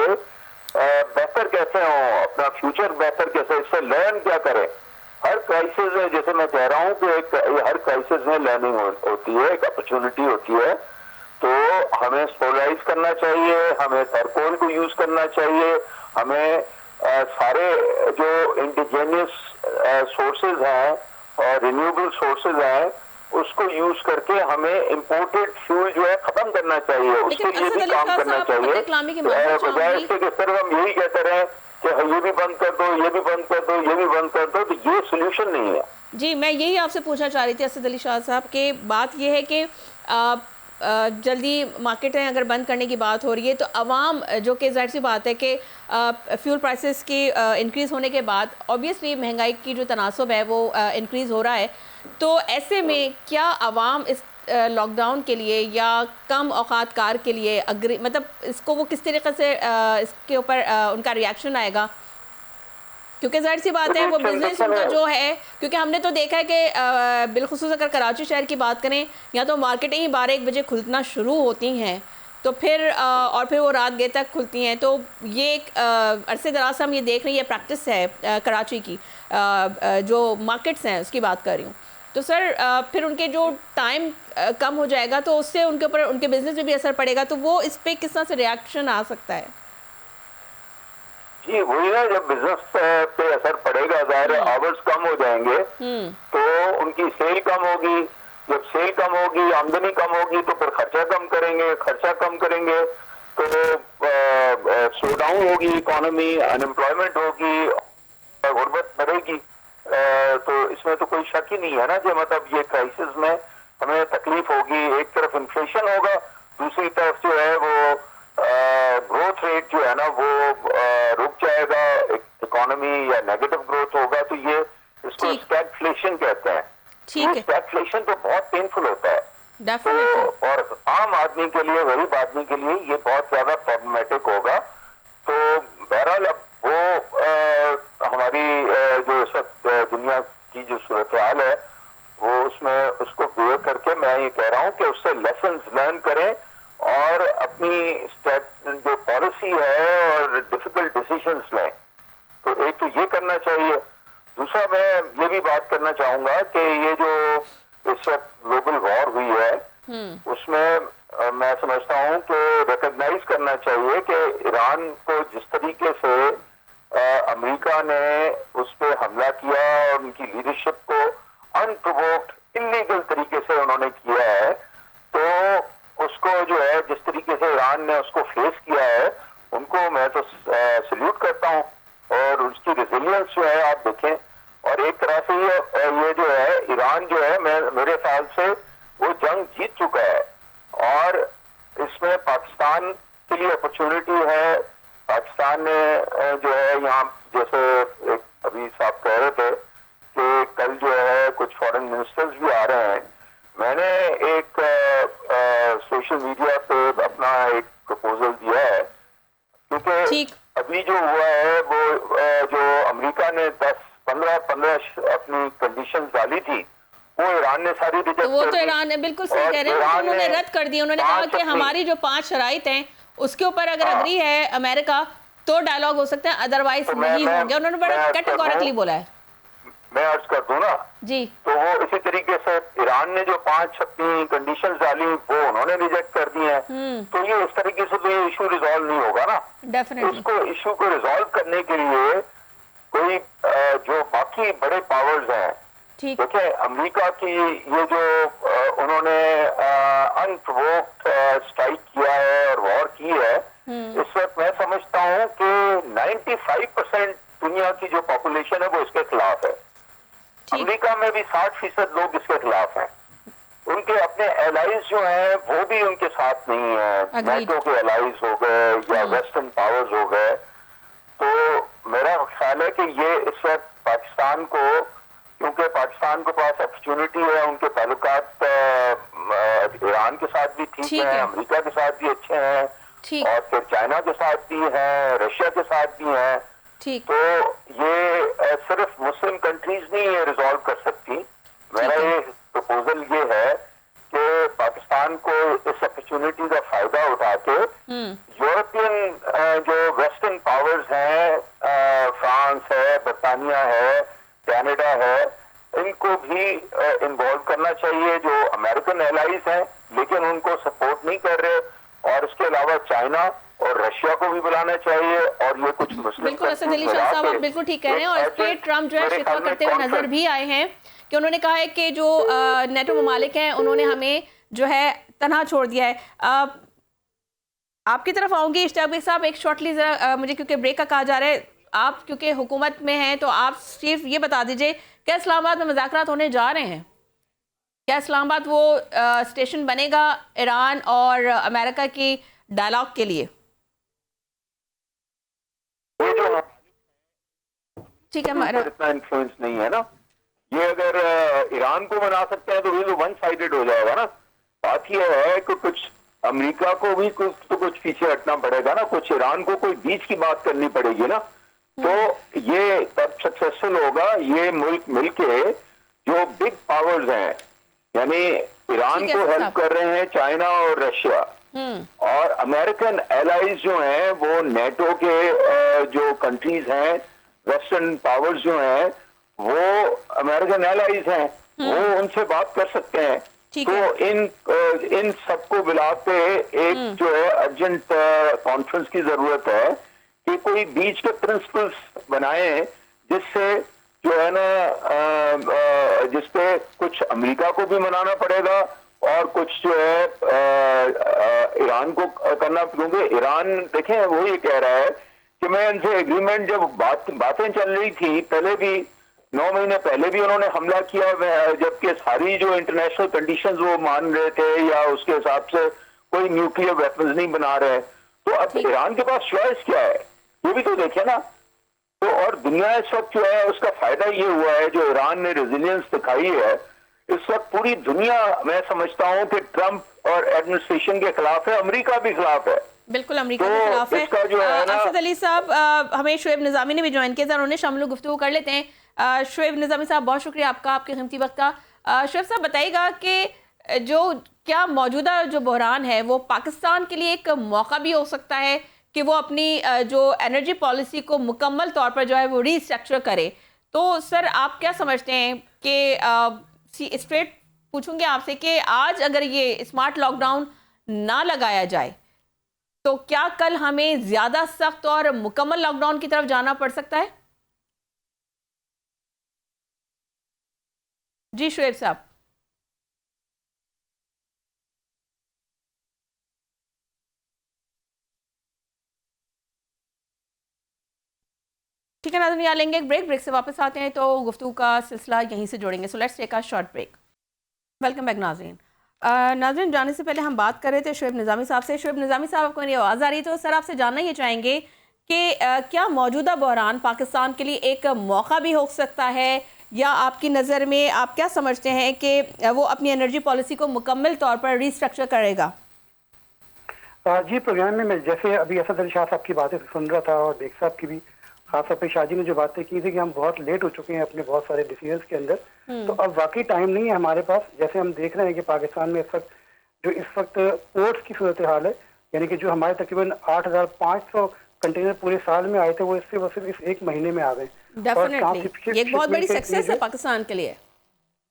बेहतर कैसे हों, अपना फ्यूचर बेहतर कैसे, इससे लर्न क्या करें। हर क्राइसिस में, जैसे मैं कह रहा हूँ कि हर क्राइसिस में लर्निंग होती है, एक अपॉर्चुनिटी होती है। तो हमें पोलराइज करना चाहिए, हमें थर्पोल को यूज करना चाहिए, हमें सारे जो इंडिजिनियस सोर्सेज हैं और रिन्यूएबल सोर्सेज हैं उसको यूज करके हमें इंपोर्टेड फ्यूल जो है खत्म करना चाहिए, उसके लिए भी काम करना चाहिए। बजाय इसके कि सिर्फ हम यही कहते रहे कि ये भी बंद कर दो, ये भी बंद कर दो, ये भी बंद कर दो, तो ये सोल्यूशन नहीं है। जी, मैं यही आपसे पूछना चाह रही थी असद अली शाह साहब कि बात ये है कि जल्दी मार्केटें अगर बंद करने की बात हो रही है, तो अवाम जो कि जाहिर सी बात है कि फ्यूल प्राइसेस की इंक्रीज़ होने के बाद ऑब्वियसली महंगाई की जो तनासब है वो इंक्रीज़ हो रहा है। तो ऐसे में क्या अवाम इस लॉकडाउन के लिए या कम औकात कार के लिए मतलब इसको वो किस तरीके से इसके ऊपर उनका रिएक्शन आएगा? क्योंकि जाहिर सी बात है वो बिजनेस उनका जो है, क्योंकि हमने तो देखा है कि बिलखुसूस अगर कराची शहर की बात करें, या तो मार्केटें ही 12-1 बजे खुलना शुरू होती हैं, तो फिर और फिर वो रात गए तक खुलती हैं। तो ये एक अरसे दराज से हम ये देख रहे हैं, ये प्रैक्टिस है कराची की, जो मार्केट्स हैं उसकी बात कर रही हूँ। तो सर फिर उनके जो टाइम कम हो जाएगा तो उससे उनके ऊपर, उनके बिजनेस में भी असर पड़ेगा। तो वो इस पर किस तरह से रिएक्शन आ सकता है? जी, वही है, जब बिजनेस पे असर पड़ेगा, ज़ाहिर आवर्स कम हो जाएंगे तो उनकी सेल कम होगी। जब सेल कम होगी, आमदनी कम होगी, तो फिर खर्चा कम करेंगे, खर्चा कम करेंगे तो स्लो डाउन होगी इकोनॉमी, अनएम्प्लॉयमेंट होगी, गुर्बत बढ़ेगी। तो इसमें तो कोई शक ही नहीं है ना कि मतलब ये क्राइसिस में हमें तकलीफ होगी। एक तरफ इन्फ्लेशन होगा, दूसरी तरफ जो है वो ग्रोथ रेट जो है ना वो रुक जाएगा, इकोनॉमी या नेगेटिव ग्रोथ होगा। तो ये इसको स्टैगफ्लेशन कहते हैं। ठीक है, स्टैगफ्लेशन तो बहुत पेनफुल होता है। तो और आम आदमी के लिए, गरीब आदमी के लिए ये बहुत ज्यादा प्रॉब्लमेटिक होगा। तो बहरहाल अब वो हमारी जो इस वक्त दुनिया की जो सूरत हाल है वो उसमें उसको बेयर करके मैं ये कह रहा हूँ कि उससे लेसन लर्न करें और अपनी जो पॉलिसी है और डिफिकल्ट डिसीजंस लें। तो एक तो ये करना चाहिए। दूसरा मैं ये भी बात करना चाहूंगा कि ये जो इस वक्त ग्लोबल वॉर हुई है उसमें मैं समझता हूं कि रिकॉग्नाइज करना चाहिए कि ईरान को जिस तरीके से अमेरिका ने उस पर हमला किया और उनकी लीडरशिप को अनप्रोवोक्ड इलीगल तरीके से उन्होंने किया है, तो उसको जो है जिस तरीके से ईरान ने उसको फेस किया है उनको मैं तो सल्यूट करता हूं। और उसकी रेजिलियंस जो है आप देखें, और एक तरह से ये जो है ईरान जो है मेरे ख्याल से वो जंग जीत चुका है और इसमें पाकिस्तान के लिए अपॉर्चुनिटी है। पाकिस्तान ने जो है यहाँ जैसे एक अभी साहब कह रहे थे कि कल जो है कुछ फॉरेन मिनिस्टर्स भी आ रहे हैं। मैंने एक सोशल मीडिया पे अपना एक प्रपोजल दिया है क्योंकि अभी जो हुआ है वो जो अमेरिका ने 10-15 अपनी कंडीशंस डाली थी वो ईरान ने सारी रिजेक्ट कर दी। वो तो ईरान ने बिल्कुल सही कह रहे हैं, उन्होंने रद्द कर दी। उन्होंने कहा कि हमारी जो 5 शराइत हैं उसके ऊपर अगर अग्री है अमेरिका तो डायलॉग हो सकते हैं, अदरवाइज नहीं होंगे। उन्होंने बड़ा कैटेगोरिकली बोला है। मैं अर्ज कर दूं ना जी, तो वो इसी तरीके से ईरान ने जो 5 अपनी कंडीशंस डाली वो उन्होंने रिजेक्ट कर दी हैं। तो ये इस तरीके से तो ये इशू रिजॉल्व नहीं होगा ना। डेफिनेटली इसको इशू को रिजॉल्व करने के लिए कोई जो बाकी बड़े पावर्स हैं, देखिए अमेरिका की ये जो उन्होंने अनप्रोवोक्ड स्ट्राइक किया है और वॉर की है, इस वक्त मैं समझता हूँ कि 95% दुनिया की जो पॉपुलेशन है वो इसके खिलाफ है। अमेरिका में भी 60% लोग इसके खिलाफ हैं। उनके अपने एलाइज जो हैं वो भी उनके साथ नहीं है। नेटो के एलाइज हो गए या वेस्टर्न पावर्स हो गए। तो मेरा ख्याल है कि ये इस वक्त पाकिस्तान को, क्योंकि पाकिस्तान के पास अपॉर्चुनिटी है, उनके ताल्लुकात ईरान के साथ भी ठीक है, अमेरिका के साथ भी अच्छे हैं और फिर चाइना के साथ भी हैं, रशिया के साथ भी हैं। तो ये सिर्फ मुस्लिम कंट्रीज नहीं ये रिजॉल्व कर सकती। मेरा ये प्रपोजल ये है कि पाकिस्तान को इस अपॉर्चुनिटी का फायदा उठा के यूरोपियन जो वेस्टर्न पावर्स हैं, फ्रांस है, बरतानिया है, कनाडा है, इनको भी इन्वॉल्व करना चाहिए जो अमेरिकन एलाइज हैं लेकिन उनको सपोर्ट नहीं कर रहे। और इसके अलावा चाइना और रशिया को भी बुलाना चाहिए और ये कुछ मुस्लिम बिल्कुल असद अली शाह साहब आप बिल्कुल ठीक कह रहे हैं। और इस पर ट्रम्प जो है शिकवा करते हुए नजर भी आए हैं कि उन्होंने कहा है कि जो नेटो ममालिक हैं उन्होंने हमें जो है तनहा छोड़ दिया है। आपकी तरफ आऊंगी इश्तियाक साहब, एक शॉर्टली जरा मुझे क्योंकि ब्रेक का कहा जा रहा है, आप क्योंकि हुकूमत में हैं तो आप सिर्फ ये बता दीजिए क्या इस्लामाबाद में मुज़ाकरात होने जा रहे हैं? क्या इस्लामाबाद वो स्टेशन बनेगा ईरान और अमेरिका की डायलॉग के लिए? ठीक है, इतना इन्फ्लुएंस नहीं है ना। ये अगर ईरान को बना सकते हैं तो ये तो वन साइडेड हो जाएगा ना। बात ये है कि कुछ अमेरिका को भी कुछ पीछे हटना पड़ेगा ना, कुछ ईरान को कोई बीच की बात करनी पड़ेगी ना। तो ये तब सक्सेसफुल होगा ये मुल्क मिलके जो बिग पावर्स हैं, यानी ईरान को हेल्प कर रहे हैं चाइना और रशिया, और अमेरिकन एलाइज जो हैं वो नेटो के जो कंट्रीज हैं, वेस्टर्न पावर्स जो हैं वो अमेरिकन एलाइज हैं, वो उनसे बात कर सकते हैं। तो इन सबको मिला के एक जो है अर्जेंट कॉन्फ्रेंस की जरूरत है कि कोई बीच के प्रिंसिपल्स बनाए जिससे जो है ना जिसपे कुछ अमेरिका को भी मनाना पड़ेगा और कुछ जो है ईरान को करना, क्योंकि ईरान देखें वो ये कह रहा है कि मैं इनसे एग्रीमेंट, जब बातें चल रही थी पहले भी 9 महीने पहले भी उन्होंने हमला किया, जबकि सारी जो इंटरनेशनल कंडीशंस वो मान रहे थे या उसके हिसाब से कोई न्यूक्लियर वेपन्स नहीं बना रहे। तो अब ईरान के पास चॉइस क्या है ये भी तो देखे ना। तो और दुनिया इस वक्त जो है उसका फायदा ये हुआ है जो ईरान ने रेजिलियंस दिखाई है इस वक्त पूरी दुनिया, मैं समझता हूं कि ट्रंप और एडमिनिस्ट्रेशन के खिलाफ है, अमेरिका भी खिलाफ है। बिल्कुल अमेरिका तो के खिलाफ है। इसका जो है ना, असद अली साहब, हमें शुएब निज़ामी ने भी ज्वाइन किया था, उन्होंने शामिल गुफ्तगू कर लेते हैं। शुएब निज़ामी साहब, बहुत शुक्रिया आपका, आपके कीमती वक्त का। शुएब साहब, बताइएगा कि जो क्या मौजूदा जो बहरान है वो पाकिस्तान के लिए एक मौका भी हो सकता है कि वो अपनी जो एनर्जी पॉलिसी को मुकम्मल तौर पर जो है वो रीस्ट्रक्चर करे। तो सर, आप क्या समझते हैं कि स्ट्रेट पूछूंगे आपसे कि आज अगर ये स्मार्ट लॉकडाउन ना लगाया जाए तो क्या कल हमें ज्यादा सख्त और मुकम्मल लॉकडाउन की तरफ जाना पड़ सकता है? जी शुएब साहब। ठीक है नाज़रीन, यहाँ लेंगे एक ब्रेक से वापस आते हैं तो गुफ्तगू का सिलसिला यहीं से जोड़ेंगे। So let's take a short break. Welcome back नाज़रीन। नाज़रीन, जाने से पहले हम बात कर रहे थे शुएब निज़ामी साहब से। शुएब निज़ामी साहब, आपको मेरी आवाज़ आ रही है? तो सर, आपसे जानना ये चाहेंगे कि क्या मौजूदा बहरान पाकिस्तान के लिए एक मौका भी हो सकता है, या आपकी नज़र में आप क्या समझते हैं कि वो अपनी एनर्जी पॉलिसी को मुकम्मल तौर पर रीस्ट्रक्चर करेगा? जी, प्रोग्राम में मैं जैसे अभी असद अली शाह साहब की बातें सुन रहा था और बेग साहब की भी, खासतौर पर शाह जी ने जो बातें की थी कि हम बहुत लेट हो चुके हैं अपने बहुत सारे डिसीजंस के अंदर, तो अब वाकई टाइम नहीं है हमारे पास। जैसे हम देख रहे हैं कि पाकिस्तान में इस वक्त पोर्ट्स की सूरत हाल है, यानी कि जो हमारे तकरीबन 8,500 कंटेनर पूरे साल में आए थे वो सिर्फ इस एक महीने में आ गए। डेफिनेटली ये एक बहुत बड़ी सक्सेस है पाकिस्तान के लिए।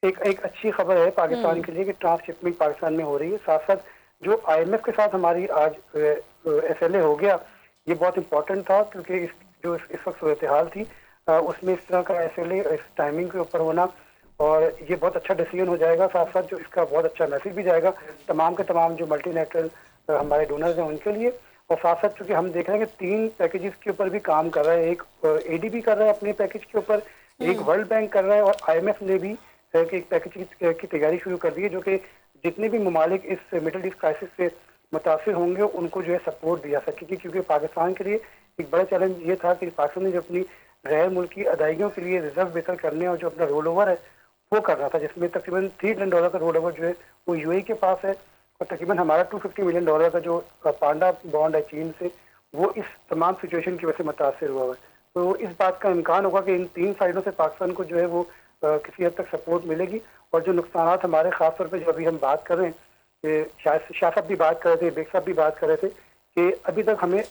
एक अच्छी खबर है पाकिस्तान के लिए कि ट्रांसशिपमेंट पाकिस्तान में हो रही है। साथ साथ जो IMF के साथ हमारी आज SLA हो गया, ये बहुत इंपॉर्टेंट था, क्योंकि इस वक्त सूरत हाल थी उसमें इस तरह का SLA इस टाइमिंग के ऊपर होना, और ये बहुत अच्छा डिसीजन हो जाएगा। साथ साथ जो इसका बहुत अच्छा मैसेज भी जाएगा तमाम के तमाम जो मल्टीनेशनल हमारे डोनर्स हैं उनके लिए। और साथ साथ चूंकि हम देख रहे हैं कि 3 पैकेजेस के ऊपर भी काम कर रहा है, एक ADB कर रहा है अपने पैकेज के ऊपर, एक वर्ल्ड बैंक कर रहा है, और IMF ने भी एक पैकेज की तैयारी शुरू कर दी है, जो कि जितने भी ममालिक इस मिडिल ईस्ट क्राइसिस से मुतासिर होंगे उनको जो है सपोर्ट दिया सकेगी। क्योंकि पाकिस्तान के लिए एक बड़ा चैलेंज ये था कि पाकिस्तान ने जो अपनी गैर मुल्की अदायगियों के लिए रिजर्व बेहतर करने और जो अपना रोल ओवर है वो कर रहा था, जिसमें तकरीबन $3 बिलियन का रोल ओवर जो है वो UAE के पास है, और तकरीबन हमारा $250 मिलियन का जो पांडा बॉन्ड है चीन से, वो इस तमाम सिचुएशन की वजह से मुतासर हुआ है। तो इस बात का इम्कान होगा कि इन 3 साइडों से पाकिस्तान को जो है वो किसी हद तक सपोर्ट मिलेगी। और जो नुकसान हमारे खासतौर पर जो अभी हम बात कर रहे हैं, शाह साहब भी बात कर रहे थे, बेग साहब भी बात कर रहे थे कि अभी तक हमें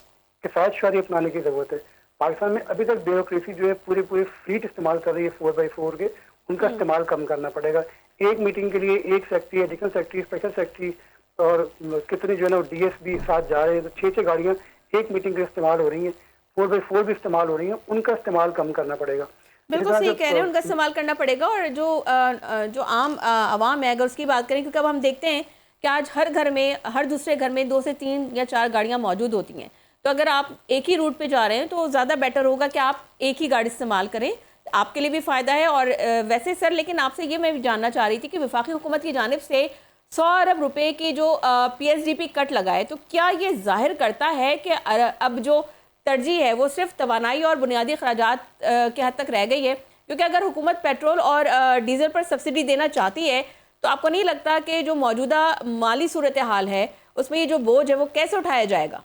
किफायत शुमारी अपनाने की जरूरत है। पाकिस्तान में अभी तक ब्यूरोक्रेसी जो है पूरे फ्लीट इस्तेमाल कर रही है 4x4 के, उनका इस्तेमाल कम करना पड़ेगा। एक मीटिंग के लिए एक secretary, additional secretary, special secretary और कितने जो है ना DSP साथ जा रहे हैं, तो 6 गाड़ियाँ एक मीटिंग के इस्तेमाल हो रही हैं, 4x4 भी इस्तेमाल हो रही हैं, उनका इस्तेमाल कम करना पड़ेगा। बिल्कुल सही कह रहे हैं, उनका इस्तेमाल करना पड़ेगा। और जो आम आवाम है, अगर उसकी बात करें, क्योंकि अब हम देखते हैं कि आज हर घर में, हर दूसरे घर में 2 से 3 या 4 गाड़ियाँ मौजूद होती हैं। तो अगर आप एक ही रूट पे जा रहे हैं तो ज़्यादा बेटर होगा कि आप एक ही गाड़ी इस्तेमाल करें, आपके लिए भी फ़ायदा है। और वैसे सर, लेकिन आपसे ये मैं भी जानना चाह रही थी कि वफाकी हुकूमत की जानिब से 100 अरब रुपए की जो PSDP कट लगाए, तो क्या ये जाहिर करता है कि अब जो तरजीह है वो सिर्फ तवानाई और बुनियादी खराजात के हद तक रह गई है? क्योंकि अगर हुकूमत पेट्रोल और डीजल पर सब्सिडी देना चाहती है तो आपको नहीं लगता कि जो मौजूदा माली सूरत हाल है उसमें ये जो बोझ है वो कैसे उठाया जाएगा?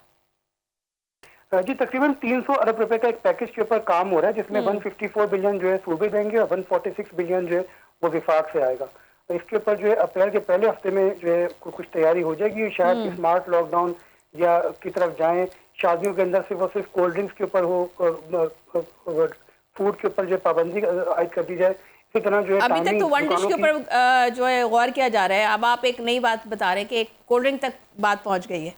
जी, तकरीबन 300 अरब रुपए का एक पैकेज के ऊपर काम हो रहा है, जिसमें 154 बिलियन जो है सूबे देंगे और 146 बिलियन जो है वो विफाक से आएगा। तो इसके ऊपर जो है अप्रैल के पहले हफ्ते में जो है कुछ तैयारी हो जाएगी। शायद स्मार्ट लॉकडाउन या की तरफ जाएं, शादियों के अंदर सिर्फ कोल्ड ड्रिंक्स के ऊपर हो, फूड के ऊपर जो पाबंदी आयद कर दी जाए। इसी तरह जो है अभी तक तो वन डिश के ऊपर जो है गौर किया जा रहा है, अब आप एक नई बात बता रहे हैं कि एक कोल्ड ड्रिंक तक बात पहुंच गई है।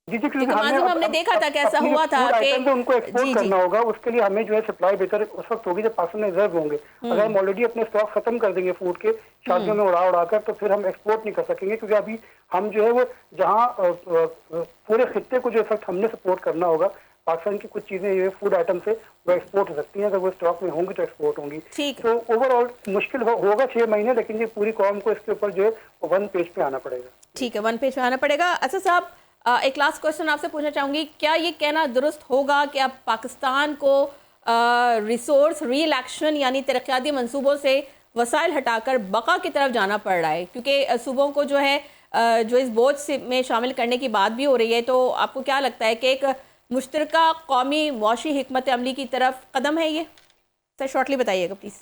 जी, क्योंकि हमने देखा था कैसा हुआ था कि उनको एक्सपोर्ट करना होगा, उसके लिए हमें जो है सप्लाई बेहतर उस वक्त होगी जब पाकिस्तान में रिजर्व होंगे। अगर हम ऑलरेडी अपने स्टॉक खत्म कर देंगे फूड के शादियों में उड़ा कर, तो फिर हम एक्सपोर्ट नहीं कर सकेंगे। क्योंकि अभी हम जो है वो जहाँ पूरे खित्ते को जो इस वक्त हमने सपोर्ट करना होगा, पाकिस्तान की कुछ चीजें ये फूड आइटम से वो एक्सपोर्ट हो सकती हैं, अगर वो स्टॉक में होंगी तो एक्सपोर्ट होंगी। तो ओवरऑल मुश्किल होगा 6 महीने, लेकिन ये पूरी कौम को इसके ऊपर जो है 1 पेज पे आना पड़ेगा। ठीक है, 1 पेज पे आना पड़ेगा। असद साहब, एक लास्ट क्वेश्चन आपसे पूछना चाहूँगी, क्या ये कहना दुरुस्त होगा कि अब पाकिस्तान को रिसोर्स रीइलेक्शन यानी तरक्याती मंसूबों से वसाइल हटाकर बका की तरफ जाना पड़ रहा है, क्योंकि सूबों को जो है जो इस बोझ से में शामिल करने की बात भी हो रही है। तो आपको क्या लगता है कि एक मुश्तरका कौमी मुआशी हिकमत अमली की तरफ कदम है ये? सर शॉर्टली बताइएगा प्लीज़।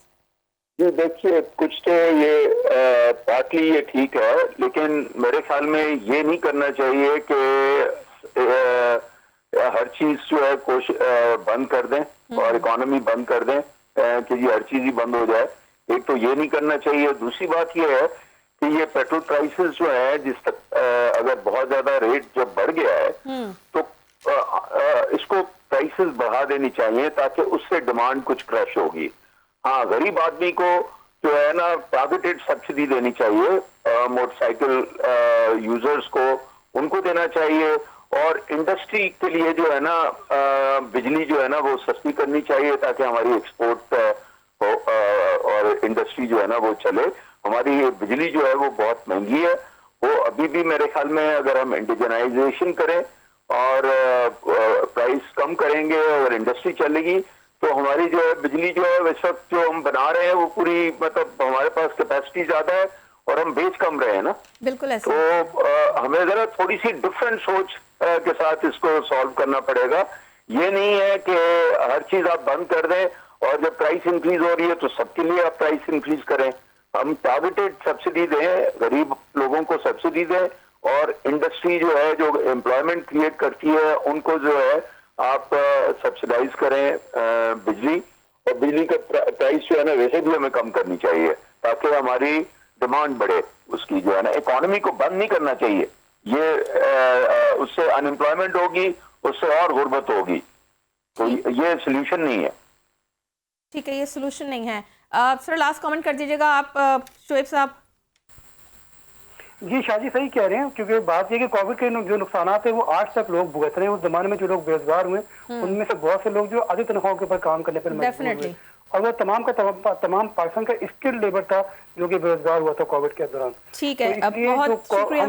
ये देखिए, कुछ तो ये पार्टली ये ठीक है, लेकिन मेरे ख्याल में ये नहीं करना चाहिए कि हर चीज जो है बंद कर दें और इकोनॉमी बंद कर दें कि ये हर चीज ही बंद हो जाए। एक तो ये नहीं करना चाहिए। दूसरी बात ये है कि ये पेट्रोल प्राइसेस जो है, जिस तक अगर बहुत ज्यादा रेट जब बढ़ गया है तो इसको प्राइसेस बढ़ा देनी चाहिए ताकि उससे डिमांड कुछ क्रश होगी। हाँ, गरीब आदमी को जो है ना टारगेटेड सब्सिडी देनी चाहिए, मोटरसाइकिल यूजर्स को उनको देना चाहिए, और इंडस्ट्री के लिए जो है ना बिजली जो है ना वो सस्ती करनी चाहिए ताकि हमारी एक्सपोर्ट हो और इंडस्ट्री जो है ना वो चले। हमारी बिजली जो है वो बहुत महंगी है। वो अभी भी मेरे ख्याल में अगर हम इंडिजनाइजेशन करें और प्राइस कम करेंगे और इंडस्ट्री चलेगी तो हमारी जो है बिजली जो है इस वक्त जो हम बना रहे हैं वो पूरी, मतलब हमारे पास कैपेसिटी ज्यादा है और हम बेच कम रहे हैं ना। बिल्कुल ऐसे। तो हमें जरा थोड़ी सी डिफरेंट सोच के साथ इसको सॉल्व करना पड़ेगा। ये नहीं है कि हर चीज आप बंद कर दें और जब प्राइस इंक्रीज हो रही है तो सबके लिए आप प्राइस इंक्रीज करें। हम टारगेटेड सब्सिडी दें, गरीब लोगों को सब्सिडी दें, और इंडस्ट्री जो है जो एम्प्लॉयमेंट क्रिएट करती है उनको जो है आप सब्सिडाइज करें बिजली, और बिजली का प्राइस जो है ना वैसे भी हमें कम करनी चाहिए ताकि हमारी डिमांड बढ़े उसकी, जो है ना इकोनॉमी को बंद नहीं करना चाहिए। ये उससे अनएम्प्लॉयमेंट होगी, उससे और गुर्बत होगी, तो ये सोल्यूशन नहीं है। ठीक है, ये सोल्यूशन नहीं है। सर लास्ट कमेंट कर दीजिएगा आप, शोएब साहब। जी शाजी सही कह रहे हैं, क्योंकि बात यह कि कोविड के जो नुकसान है वो आज तक लोग भुगत रहे हैं। उस जमाने में जो लोग बेरोजगार हुए उनमें से बहुत से लोग जो आधी तनख्वाहों के ऊपर काम करने पर मजबूर हुए, और वो तमाम पाकिस्तान का स्किल्ड लेबर था जो कि बेरोजगार हुआ था कोविड के दौरान। ठीक है, अब बहुत शुक्रिया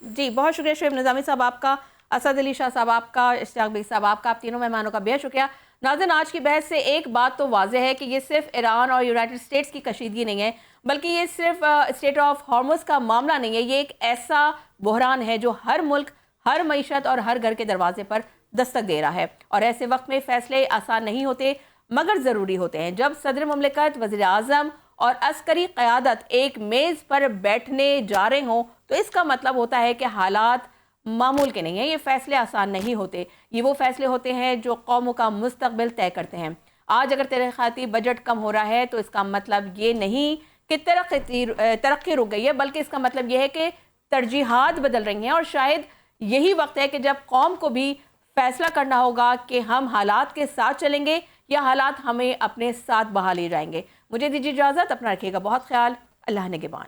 जी, बहुत शुक्रिया शोएब निज़ामी साहब आपका, असद अली शाह साहब आपका, इश्तियाक बेग साहब आपका, आप तीनों मेहमानों का बेहद शुक्रिया। नाज़रीन, आज की बहस से एक बात तो वाज़ेह है कि ये सिर्फ ईरान और यूनाइटेड स्टेट्स की कशीदगी नहीं है, बल्कि ये सिर्फ स्टेट ऑफ हॉर्मुज़ का मामला नहीं है। ये एक ऐसा बहरान है जो हर मुल्क, हर मईशत और हर घर के दरवाजे पर दस्तक दे रहा है। और ऐसे वक्त में फ़ैसले आसान नहीं होते मगर ज़रूरी होते हैं। जब सदर मुमलिकत, वज़ीर आज़म और अस्करी क़यादत एक मेज़ पर बैठने जा रहे हों तो इसका मतलब होता है कि हालात मामूल के नहीं है। ये फ़ैसले आसान नहीं होते, ये वो फ़ैसले होते हैं जो कौमों का मुस्तकबिल तय करते हैं। आज अगर तरक्याती बजट कम हो रहा है तो इसका मतलब ये नहीं कि तरक्की रुक गई है, बल्कि इसका मतलब ये है कि तरजीहात बदल रही हैं। और शायद यही वक्त है कि जब कौम को भी फैसला करना होगा कि हम हालात के साथ चलेंगे या हालात हमें अपने साथ बहा ले जाएंगे। मुझे दीजिए इजाज़त, अपना रखिएगा बहुत ख्याल। अल्लाह निगहबान।